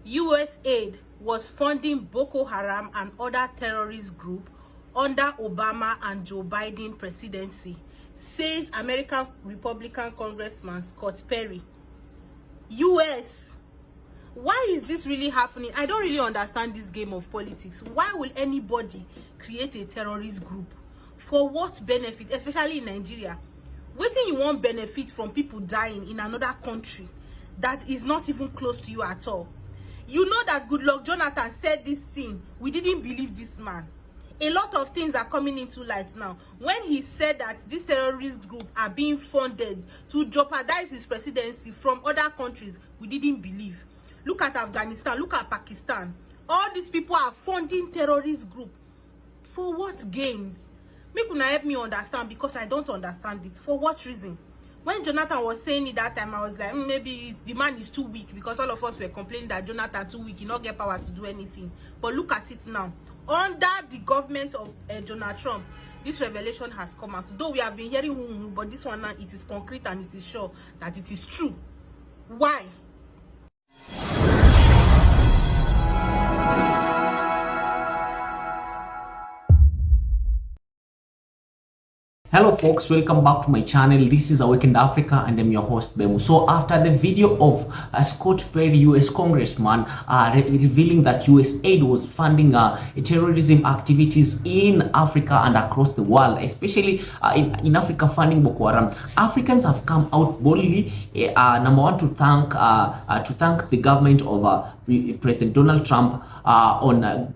Usaid was funding Boko Haram and other terrorist groups under Obama and Joe Biden presidency, says American Republican Congressman Scott Perry. US, why is this really happening? I don't really understand this game of politics. Why will anybody create a terrorist group? For what benefit, especially in Nigeria? Wetin you want benefit from people dying in another country that is not even close to you at all? You know that Goodluck Jonathan said this thing. We didn't believe this man. A lot of things are coming into light now. When he said that this terrorist group are being funded to jeopardize his presidency from other countries, we didn't believe. Look at Afghanistan, look at Pakistan. All these people are funding terrorist group. For what gain? Make una help me understand, because I don't understand it. For what reason? When Jonathan was saying it that time, I was like, maybe the man is too weak, because all of us were complaining that Jonathan too weak, he not get power to do anything. But look at it now. Under the government of Donald Trump, this revelation has come out. Though we have been hearing, but this one now, it is concrete and it is sure that it is true. Why? Hello folks, welcome back to my channel. This is Awakened Africa and I'm your host Bemu. So after the video of Scott Perry, US congressman, revealing that Usaid was funding terrorism activities in Africa and across the world, especially in Africa, funding Boko Haram, Africans have come out boldly, number one, to thank the government of President Donald Trump on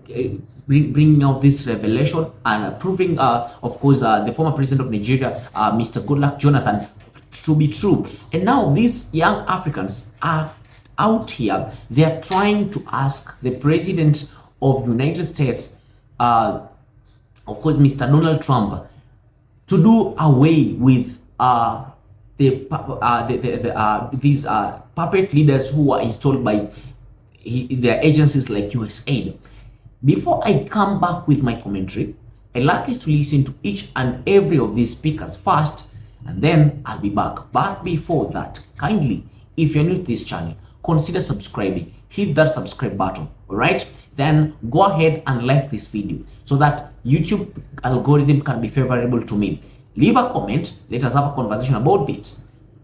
bringing out this revelation and proving, of course, the former president of Nigeria, Mr. Goodluck Jonathan, to be true. And now these young Africans are out here. They are trying to ask the president of the United States, of course, Mr. Donald Trump, to do away with these puppet leaders who are installed by their agencies like USAID. Before I come back with my commentary, I'd like us to listen to each and every of these speakers first, and then I'll be back. But before that, kindly, if you're new to this channel, consider subscribing. Hit that subscribe button, alright? Then go ahead and like this video so that YouTube algorithm can be favorable to me. Leave a comment, let us have a conversation about it,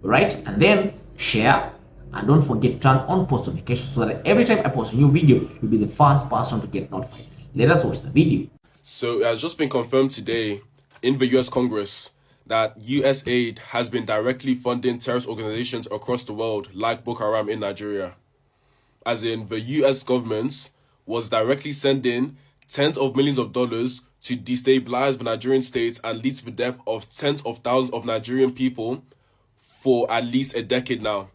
alright? And then share. And don't forget to turn on post notifications so that every time I post a new video, you'll be the first person to get notified. Let us watch the video. So it has just been confirmed today in the US Congress that USAID has been directly funding terrorist organizations across the world like Boko Haram in Nigeria. As in, the US government was directly sending tens of millions of dollars to destabilize the Nigerian state and lead to the death of tens of thousands of Nigerian people for at least a decade now.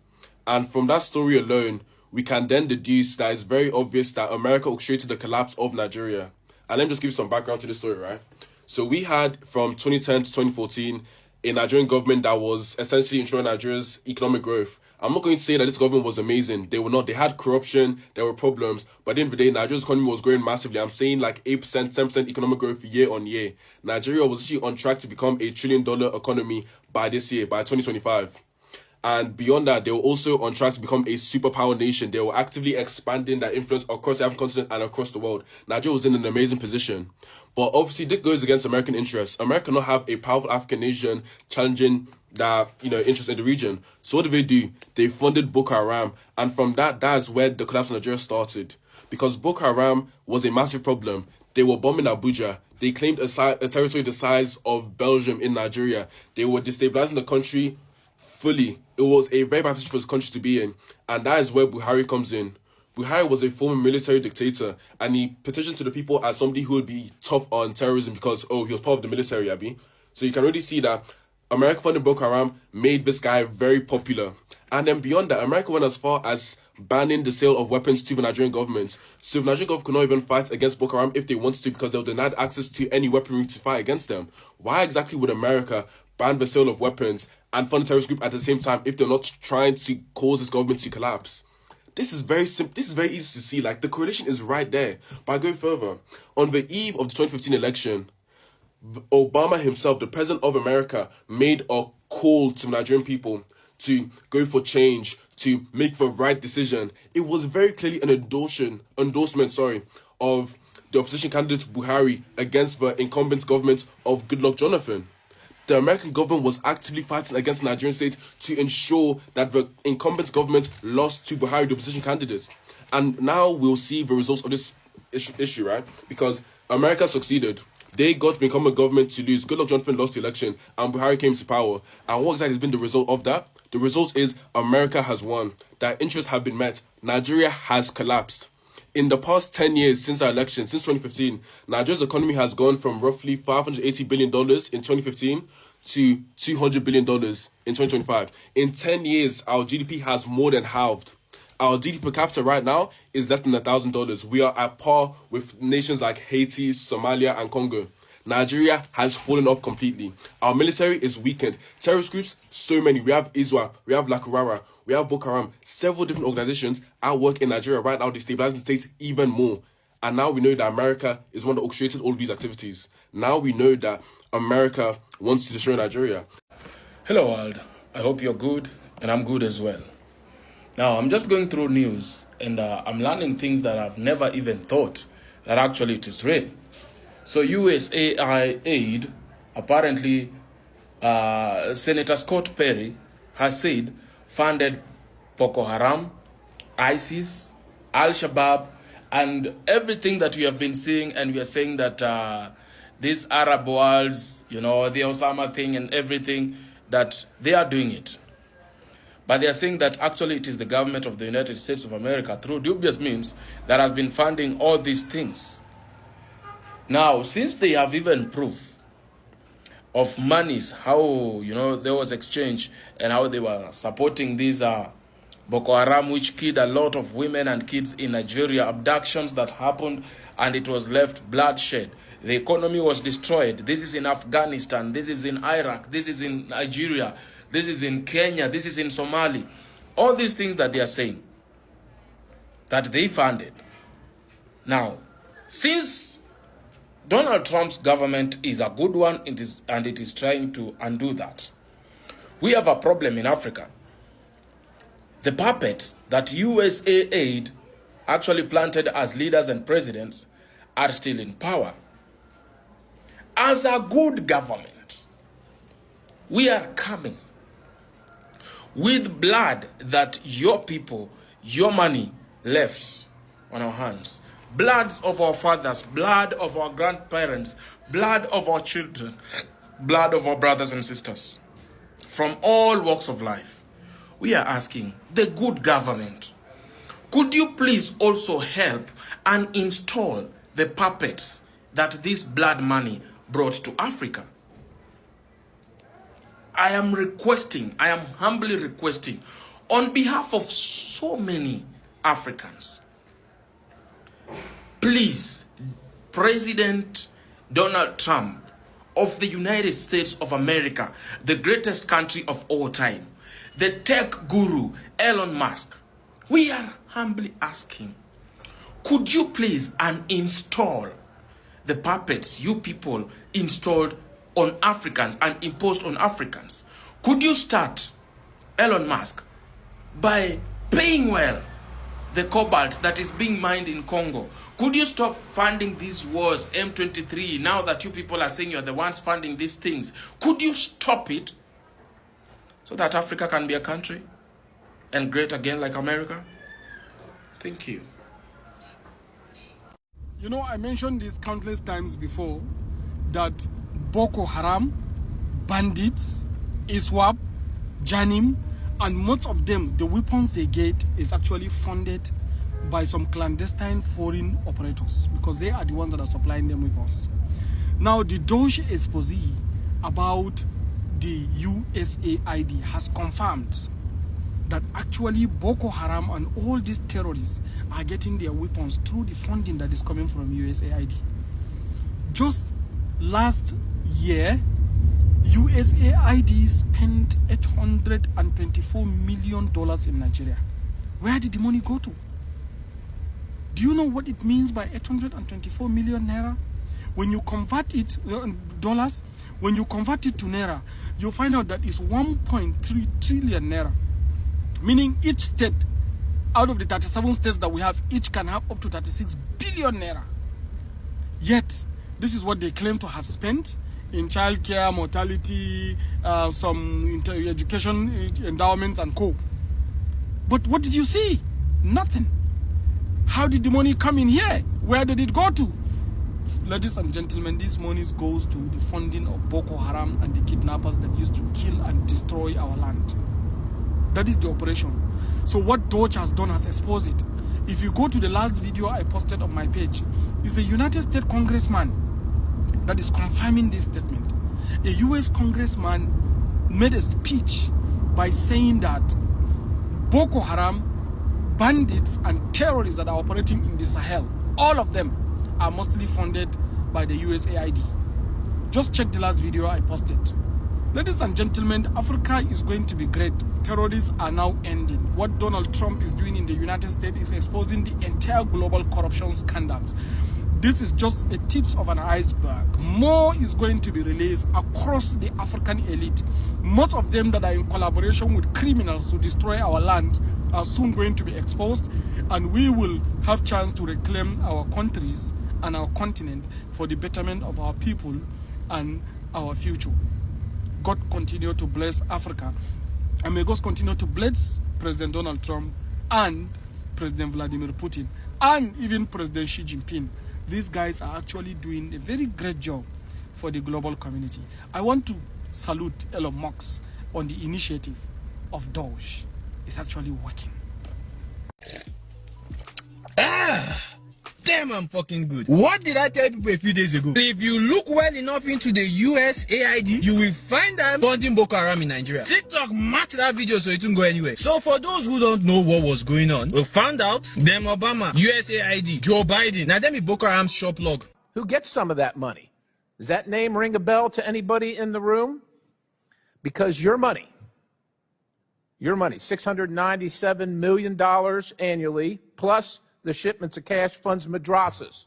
And from that story alone, we can then deduce that it's very obvious that America orchestrated the collapse of Nigeria. And let me just give you some background to the story, right? So we had, from 2010 to 2014, a Nigerian government that was essentially ensuring Nigeria's economic growth. I'm not going to say that this government was amazing. They were not. They had corruption, there were problems. But at the end of the day, Nigeria's economy was growing massively. I'm saying like 8%, 10% economic growth year on year. Nigeria was actually on track to become a $1 trillion economy by this year, by 2025. And beyond that, they were also on track to become a superpower nation. They were actively expanding their influence across the African continent and across the world. Nigeria was in an amazing position. But obviously, this goes against American interests. America cannot have a powerful African nation challenging their, interests in the region. So what do? They funded Boko Haram. And from that's where the collapse of Nigeria started. Because Boko Haram was a massive problem. They were bombing Abuja. They claimed a territory the size of Belgium in Nigeria. They were destabilizing the country fully. It was a very bad position for the country to be in, and that is where Buhari comes in. Buhari was a former military dictator, and he petitioned to the people as somebody who would be tough on terrorism because, he was part of the military, Abi. So you can really see that America funding Boko Haram made this guy very popular. And then beyond that, America went as far as banning the sale of weapons to the Nigerian government. So the Nigerian government could not even fight against Boko Haram if they wanted to, because they were denied access to any weaponry to fight against them. Why exactly would America ban the sale of weapons and fund a terrorist group at the same time if they're not trying to cause this government to collapse? This is very simple. This is very easy to see. Like, the correlation is right there. But I go further. On the eve of the 2015 election, Obama himself, the president of America, made a call to Nigerian people to go for change, to make the right decision. It was very clearly an endorsement of the opposition candidate Buhari against the incumbent government of Goodluck Jonathan. The American government was actively fighting against the Nigerian state to ensure that the incumbent government lost to Buhari, the opposition candidate. And now we'll see the results of this issue, right? Because America succeeded. They got the incumbent government to lose. Goodluck Jonathan lost the election and Buhari came to power. And what exactly has been the result of that? The result is America has won. Their interests have been met. Nigeria has collapsed. In the past 10 years since our election, since 2015, Nigeria's economy has gone from roughly $580 billion in 2015 to $200 billion in 2025. In 10 years, our GDP has more than halved. Our GDP per capita right now is less than $1,000. We are at par with nations like Haiti, Somalia, and Congo. Nigeria has fallen off completely. Our military is weakened. Terrorist groups, so many. We have ISWAP, we have Lakurara, we have Boko Haram, several different organizations at work in Nigeria right now, destabilizing the state even more. And now we know that America is one that orchestrated all of these activities. Now we know that America wants to destroy Nigeria. Hello world, I hope you're good and I'm good as well. Now I'm just going through news and I'm learning things that I've never even thought that actually it is real. So USAID, apparently Senator Scott Perry has said funded Boko Haram, ISIS, Al-Shabaab, and everything that we have been seeing, and we are saying that these Arab worlds, you know, the Osama thing and everything, that they are doing it. But they are saying that actually it is the government of the United States of America, through dubious means, that has been funding all these things. Now, since they have even proof of monies, how, you know, there was exchange and how they were supporting these Boko Haram, which killed a lot of women and kids in Nigeria, abductions that happened, and it was left bloodshed. The economy was destroyed. This is in Afghanistan, this is in Iraq, this is in Nigeria, this is in Kenya, this is in Somalia. All these things that they are saying, that they funded. Now, since Donald Trump's government is a good one, it is trying to undo that, we have a problem in Africa. The puppets that USAID actually planted as leaders and presidents are still in power. As a good government, we are coming with blood that your people, your money left on our hands. Bloods of our fathers, blood of our grandparents, blood of our children, blood of our brothers and sisters from all walks of life. We are asking the good government, could you please also help and install the puppets that this blood money brought to Africa? I am humbly requesting on behalf of so many Africans, please, President Donald Trump of the United States of America, the greatest country of all time, the tech guru, Elon Musk, we are humbly asking, could you please uninstall the puppets you people installed on Africans and imposed on Africans? Could you start, Elon Musk, by paying well the cobalt that is being mined in Congo? Could you stop funding these wars, M23, now that you people are saying you're the ones funding these things? Could you stop it so that Africa can be a country and great again like America? Thank you. You know, I mentioned this countless times before that Boko Haram, bandits, ISWAP, Janim, and most of them, the weapons they get is actually funded by some clandestine foreign operators because they are the ones that are supplying them weapons. Now, the Doge expose about the USAID has confirmed that actually Boko Haram and all these terrorists are getting their weapons through the funding that is coming from USAID. Just last year, USAID spent $824 million in Nigeria. Where did the money go to? Do you know what it means by 824 million naira? When you convert it dollars, when you convert it to naira, you find out that it's 1.3 trillion naira. Meaning each state out of the 37 states that we have, each can have up to 36 billion naira. Yet, this is what they claim to have spent in childcare, mortality, some education endowments and co. But what did you see? Nothing. How did the money come in here? Where did it go to? Ladies and gentlemen, this money goes to the funding of Boko Haram and the kidnappers that used to kill and destroy our land. That is the operation. So what Doge has done has exposed it. If you go to the last video I posted on my page, it's a United States congressman that is confirming this statement. A US congressman made a speech by saying that Boko Haram, bandits and terrorists that are operating in the Sahel, all of them are mostly funded by the USAID. Just check the last video I posted. Ladies and gentlemen, Africa is going to be great. Terrorists are now ending. What Donald Trump is doing in the United States is exposing the entire global corruption scandals. This is just a tip of an iceberg. More is going to be released across the African elite. Most of them that are in collaboration with criminals to destroy our land are soon going to be exposed, and we will have chance to reclaim our countries and our continent for the betterment of our people and our future. God continue to bless Africa, and may God continue to bless President Donald Trump and President Vladimir Putin and even President Xi Jinping. These guys are actually doing a very great job for the global community. I want to salute Elon Musk on the initiative of Doge. It's actually working. Damn, I'm fucking good. What did I tell people a few days ago? If you look well enough into the USAID, you will find them funding Boko Haram in Nigeria. TikTok matched that video so it won't go anywhere. So for those who don't know what was going on, we found out them Obama, USAID, Joe Biden, now them Boko Haram's shop log. Who gets some of that money? Does that name ring a bell to anybody in the room? Because your money, $697 million annually, plus the shipments of cash funds madrasas,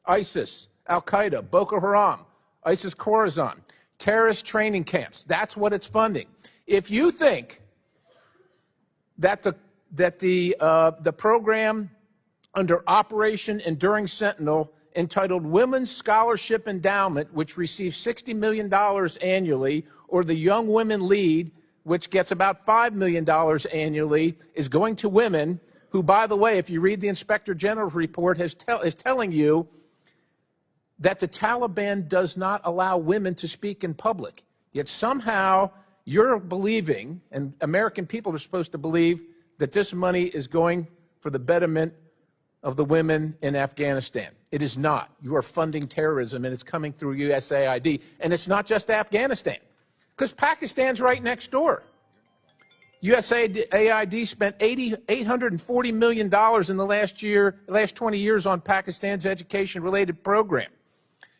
ISIS, Al-Qaeda, Boko Haram, ISIS Khorasan, terrorist training camps. That's what it's funding. If you think that the program under Operation Enduring Sentinel entitled Women's Scholarship Endowment, which receives $60 million annually, or the Young Women Lead, which gets about $5 million annually, is going to women who, by the way, if you read the Inspector General's report, is telling you that the Taliban does not allow women to speak in public. Yet somehow you're believing, and American people are supposed to believe, that this money is going for the betterment of the women in Afghanistan. It is not. You are funding terrorism, and it's coming through USAID. And it's not just Afghanistan, because Pakistan's right next door. USAID spent $840 million in the last 20 years on Pakistan's education-related program.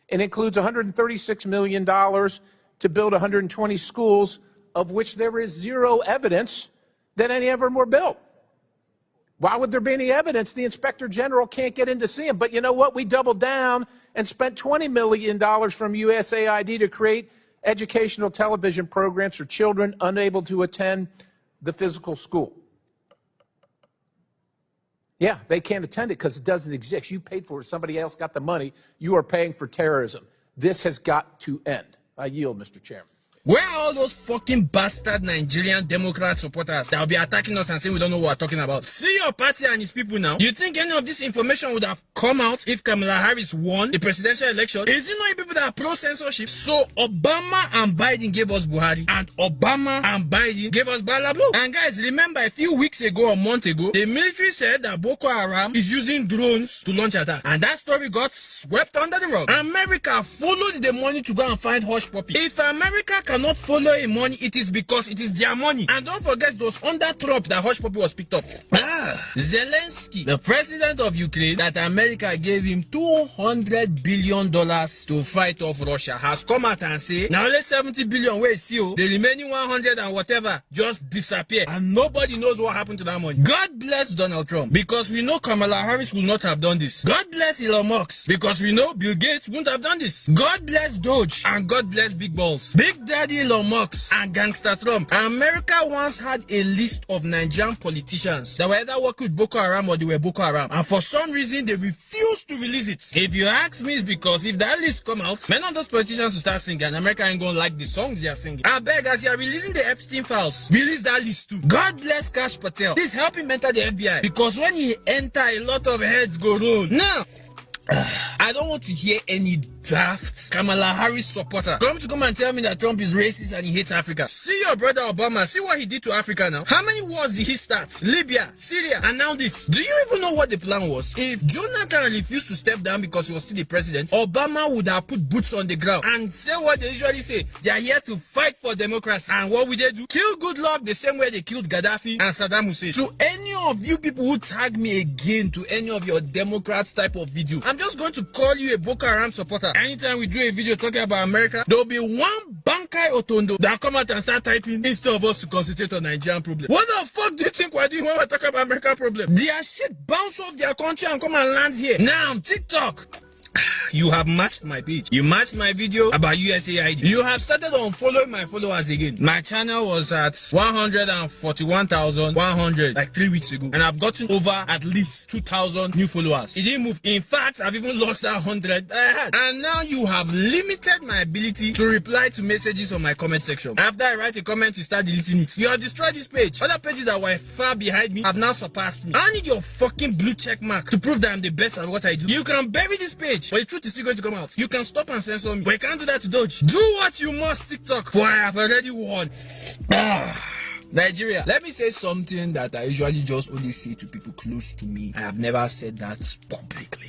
It includes $136 million to build 120 schools, of which there is zero evidence that any of them were built. Why would there be any evidence? The Inspector General can't get in to see them. But you know what? We doubled down and spent $20 million from USAID to create educational television programs for children unable to attend the physical school. Yeah, they can't attend it because it doesn't exist. You paid for it. Somebody else got the money. You are paying for terrorism. This has got to end. I yield, Mr. Chairman. Where are all those fucking bastard Nigerian Democrat supporters that will be attacking us and saying we don't know what we're talking about? See your party and its people now. You think any of this information would have come out if Kamala Harris won the presidential election? Is it not people that are pro-censorship? So Obama and Biden gave us Buhari, and Obama and Biden gave us Bala Blue. And guys, remember a few weeks ago or a month ago, the military said that Boko Haram is using drones to launch attacks. And that story got swept under the rug. America followed the money to go and find Hush Puppy. If America cannot follow a money, it is because it is their money. And don't forget, it was under Trump that Hush Puppy was picked up. Zelensky, the president of Ukraine, that America America gave him $200 billion to fight off Russia, has come out and say, now only 70 billion where see you, the remaining 100 and whatever just disappear, and nobody knows what happened to that money. God bless Donald Trump, because we know Kamala Harris will not have done this. God bless Elon Musk, because we know Bill Gates wouldn't have done this. God bless Doge, and God bless Big Balls, Big Daddy Elon Musk, and Gangster Trump. America once had a list of Nigerian politicians that were either working with Boko Haram or they were Boko Haram, and for some reason they refused to release it. If you ask me, it's because if that list come out, many of those politicians will start singing, and America ain't gonna like the songs they are singing. I beg, as you are releasing the Epstein files, release that list too. God bless Kash Patel. Please help him enter the FBI, because when he enter, a lot of heads go roll. Now, I don't want to hear any daft Kamala Harris supporter come and tell me that Trump is racist and he hates Africa. See your brother Obama, see what he did to Africa now. How many wars did he start? Libya, Syria, and now this. Do you even know what the plan was? If Jonathan refused to step down because he was still the president, Obama would have put boots on the ground and say what they usually say. They are here to fight for democracy. And what would they do? Kill Goodluck the same way they killed Gaddafi and Saddam Hussein. To any of you people who tag me again to any of your Democrats type of video, I'm just going to call you a Boko Haram supporter. Anytime we do a video talking about America, there will be one Bankai Otondo that come out and start typing instead of us to concentrate on Nigerian problem. What the fuck do you think we're doing when we're talking about American problem? Their shit bounce off their country and come and land here. Now, TikTok, you have matched my page. You matched my video about USAID. You have started unfollowing my followers again. My channel was at 141,100 like 3 weeks ago, and I've gotten over at least 2,000 new followers. It didn't move. In fact, I've even lost that 100 I had. And now you have limited my ability to reply to messages on my comment section. After I write a comment, you start deleting it. You have destroyed this page. Other pages that were far behind me have now surpassed me. I need your fucking blue check mark to prove that I'm the best at what I do. You can bury this page, but the truth is still going to come out. You can stop and censor me, but you can't do that to Doge. Do what you must, TikTok, for I have already won. Nigeria, let me say something that I usually just only say to people close to me. I have never said that publicly.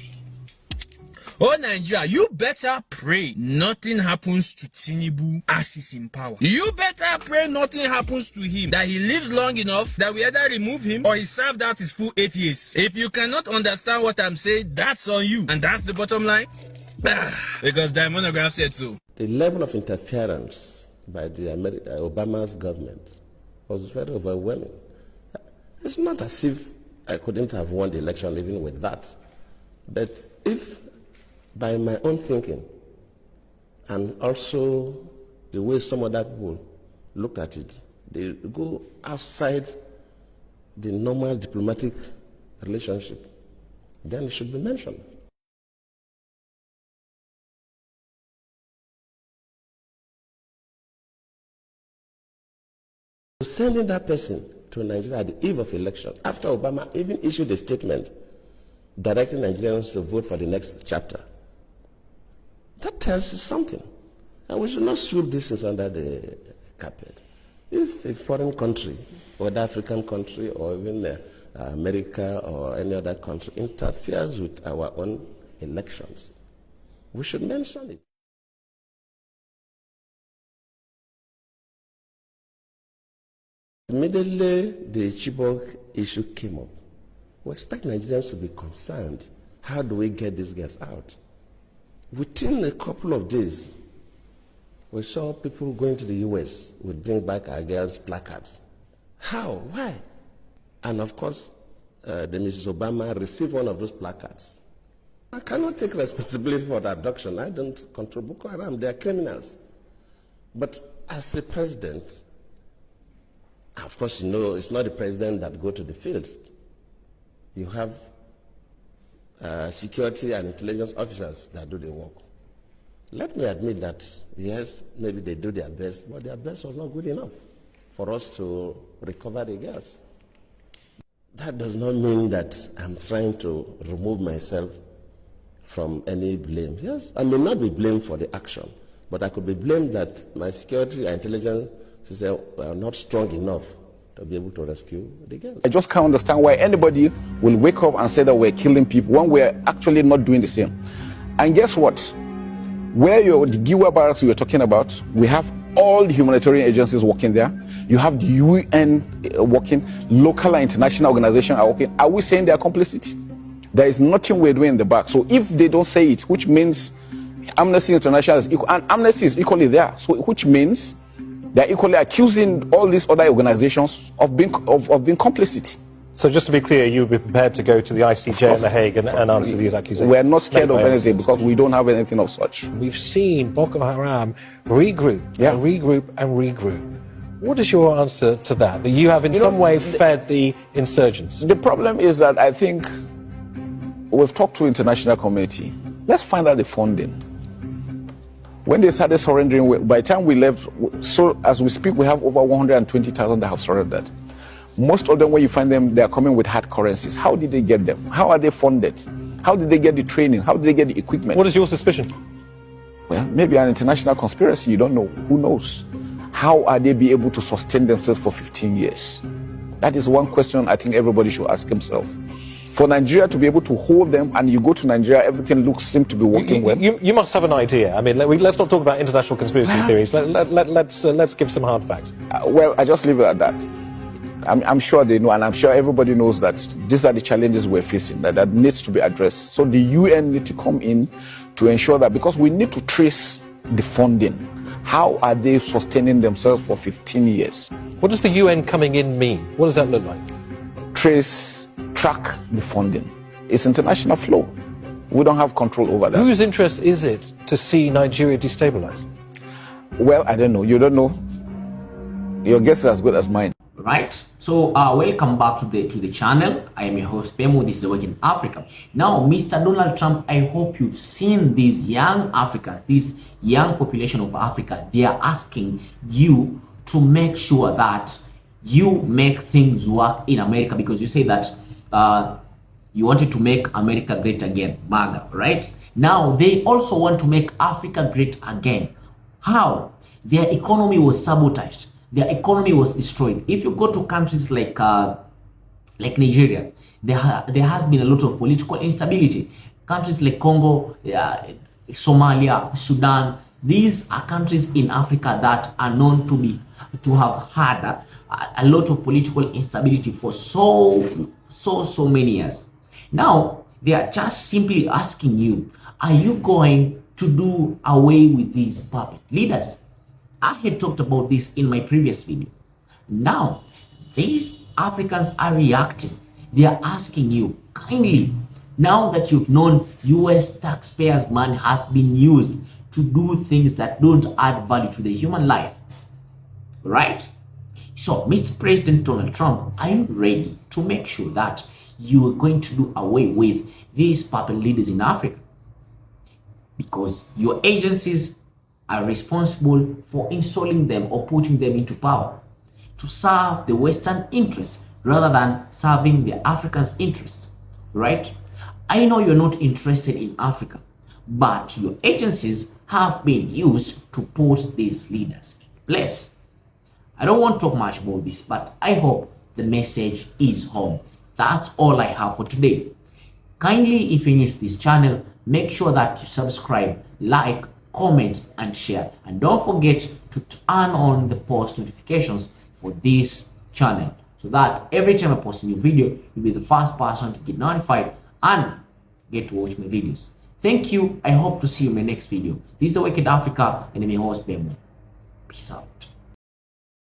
Oh, Nigeria, you better pray nothing happens to Tinubu as he's in power. You better pray nothing happens to him, that he lives long enough that we either remove him or he served out his full 8 years. If you cannot understand what I'm saying, that's on you. And that's the bottom line. Because the monograph said so. The level of interference by the Obama's government was very overwhelming. It's not as if I couldn't have won the election even with that. But if by my own thinking, and also the way some other people look at it, they go outside the normal diplomatic relationship, then it should be mentioned. Sending that person to Nigeria at the eve of election, after Obama even issued a statement directing Nigerians to vote for the next chapter, that tells you something. And we should not sweep this under the carpet. If a foreign country, whether African country or even America or any other country, interferes with our own elections, we should mention it. Immediately the Chibok issue came up, we expect Nigerians to be concerned. How do we get these girls out? Within a couple of days, we saw people going to the US would bring back our girls' placards. How? Why? And of course, the Mrs. Obama received one of those placards. I cannot take responsibility for the abduction. I don't control Boko Haram. They are criminals. But as a president, of course, you know, it's not the president that go to the field. You have security and intelligence officers that do the work. Let me admit that, yes, maybe they do their best, but their best was not good enough for us to recover the girls. That does not mean that I'm trying to remove myself from any blame. Yes, I may not be blamed for the action, but I could be blamed that my security and intelligence systems were not strong enough to be able to rescue the girls. I just can't understand why anybody will wake up and say that we're killing people when we're actually not doing the same. And guess what? Where the Giwa barracks you were talking about, we have all the humanitarian agencies working there. You have the UN working, local and international organizations are working. Are we saying they are complicit? There is nothing we're doing in the back. So if they don't say it, which means Amnesty International is equal, and Amnesty is equally there. So which means they're equally accusing all these other organizations of being complicit. So just to be clear, you would be prepared to go to the ICJ in The Hague and answer these accusations? We're not scared of anything because we don't have anything of such. We've seen Boko Haram regroup, and regroup and regroup. What is your answer to that? That you have in some way fed the insurgents? The problem is that I think we've talked to international community. Let's find out the funding. When they started surrendering, by the time we left, so as we speak, we have over 120,000 that have surrendered. Most of them, when you find them, they are coming with hard currencies. How did they get them? How are they funded? How did they get the training? How did they get the equipment? What is your suspicion? Well, maybe an international conspiracy. You don't know. Who knows? How are they be able to sustain themselves for 15 years? That is one question I think everybody should ask himself. For Nigeria to be able to hold them, and you go to Nigeria, everything seems to be working well. You must have an idea. I mean, let's not talk about international conspiracy theories. Let's give some hard facts. Well, I just leave it at that. I'm sure they know, and I'm sure everybody knows that these are the challenges we're facing, that needs to be addressed. So the UN need to come in to ensure that, because we need to trace the funding. How are they sustaining themselves for 15 years? What does the UN coming in mean? What does that look like? Track the funding. It's international flow. We don't have control over that. Whose interest is it to see Nigeria destabilized? Well, I don't know. You don't know. Your guess is as good as mine. Right, so welcome back to the channel. I am your host Bemo. This is Awaken Africa. Now, Mr. Donald Trump, I hope you've seen these young Africans, this young population of Africa. They are asking you to make sure that you make things work in America, because you say that you wanted to make America great again, MAGA, right? Now they also want to make Africa great again. How? Their economy was sabotaged. Their economy was destroyed. If you go to countries like Nigeria, there has been a lot of political instability. Countries like Congo, Somalia, Sudan, these are countries in Africa that are known to have had a lot of political instability for so many years. Now they are just simply asking you, are you going to do away with these puppet leaders? I had talked about this in my previous video. Now, these Africans are reacting. They are asking you, kindly, now that you've known US taxpayers' money has been used to do things that don't add value to the human life, right? So, Mr. President Donald Trump, are you ready to make sure that you are going to do away with these puppet leaders in Africa? Because your agencies are responsible for installing them or putting them into power to serve the Western interests rather than serving the Africans' interests, right? I know you're not interested in Africa, but your agencies have been used to put these leaders in place. I don't want to talk much about this, but I hope the message is home. That's all I have for today. Kindly, if you're new to this channel, make sure that you subscribe, like, comment and share, and don't forget to turn on the post notifications for this channel so that every time I post a new video, you'll be the first person to get notified and get to watch my videos. Thank you. I hope to see you in my next video. This is Awakened Africa, and I'm your host Bemo. Peace out.